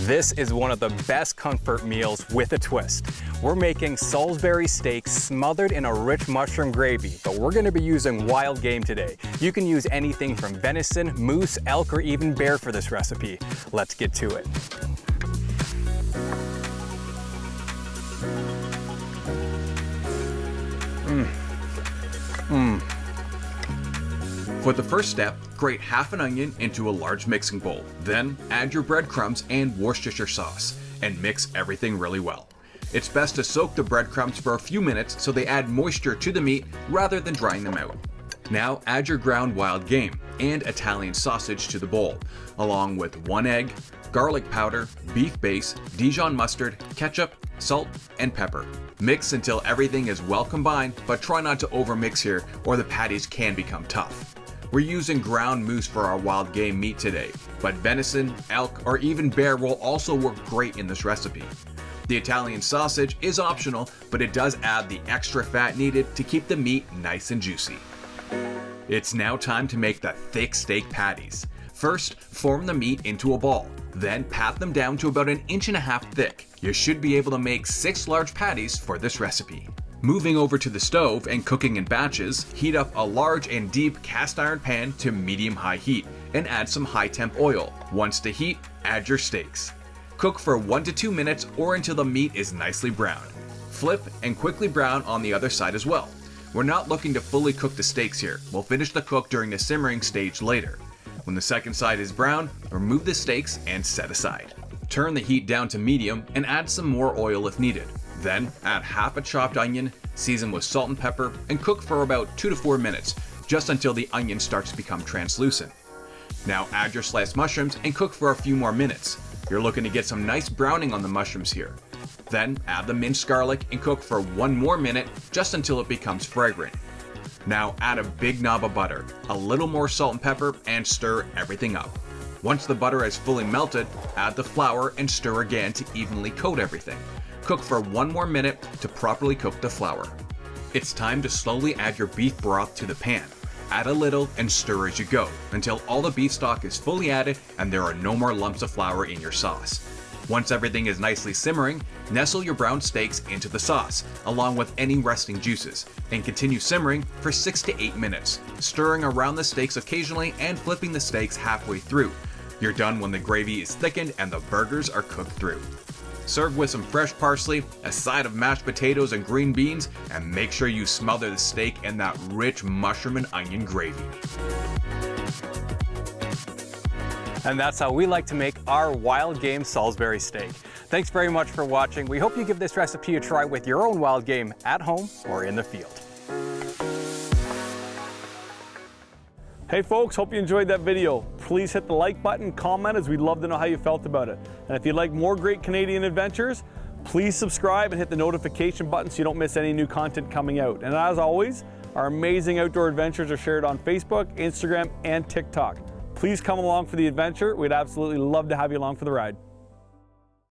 This is one of the best comfort meals with a twist. We're making Salisbury steak smothered in a rich mushroom gravy, but we're going to be using wild game today. You can use anything from venison, moose, elk, or even bear for this recipe. Let's get to it. For the first step, grate half an onion into a large mixing bowl. Then add your breadcrumbs and Worcestershire sauce and mix everything really well. It's best to soak the breadcrumbs for a few minutes so they add moisture to the meat rather than drying them out. Now add your ground wild game and Italian sausage to the bowl, along with 1 egg, garlic powder, beef base, Dijon mustard, ketchup, salt, and pepper. Mix until everything is well combined, but try not to overmix here or the patties can become tough. We're using ground moose for our wild game meat today, but venison, elk, or even bear will also work great in this recipe. The Italian sausage is optional, but it does add the extra fat needed to keep the meat nice and juicy. It's now time to make the thick steak patties. First, form the meat into a ball, then pat them down to about 1.5 inches thick. You should be able to make 6 large patties for this recipe. Moving over to the stove and cooking in batches, heat up a large and deep cast iron pan to medium-high heat and add some high-temp oil. Once to heat, add your steaks. Cook for 1 to 2 minutes or until the meat is nicely browned. Flip and quickly brown on the other side as well. We're not looking to fully cook the steaks here. We'll finish the cook during the simmering stage later. When the second side is brown, remove the steaks and set aside. Turn the heat down to medium and add some more oil if needed. Then add half a chopped onion, season with salt and pepper, and cook for about 2 to 4 minutes, just until the onion starts to become translucent. Now add your sliced mushrooms and cook for a few more minutes. You're looking to get some nice browning on the mushrooms here. Then add the minced garlic and cook for 1 more minute, just until it becomes fragrant. Now add a big knob of butter, a little more salt and pepper, and stir everything up. Once the butter is fully melted, add the flour and stir again to evenly coat everything. Cook for 1 more minute to properly cook the flour. It's time to slowly add your beef broth to the pan. Add a little and stir as you go until all the beef stock is fully added and there are no more lumps of flour in your sauce. Once everything is nicely simmering, nestle your browned steaks into the sauce, along with any resting juices, and continue simmering for 6 to 8 minutes, stirring around the steaks occasionally and flipping the steaks halfway through. You're done when the gravy is thickened and the burgers are cooked through. Serve with some fresh parsley, a side of mashed potatoes and green beans, and make sure you smother the steak in that rich mushroom and onion gravy. And that's how we like to make our wild game Salisbury steak. Thanks very much for watching. We hope you give this recipe a try with your own wild game at home or in the field. Hey folks, hope you enjoyed that video. Please hit the like button, comment, as we'd love to know how you felt about it. And if you'd like more great Canadian adventures, please subscribe and hit the notification button so you don't miss any new content coming out. And as always, our amazing outdoor adventures are shared on Facebook, Instagram, and TikTok. Please come along for the adventure. We'd absolutely love to have you along for the ride.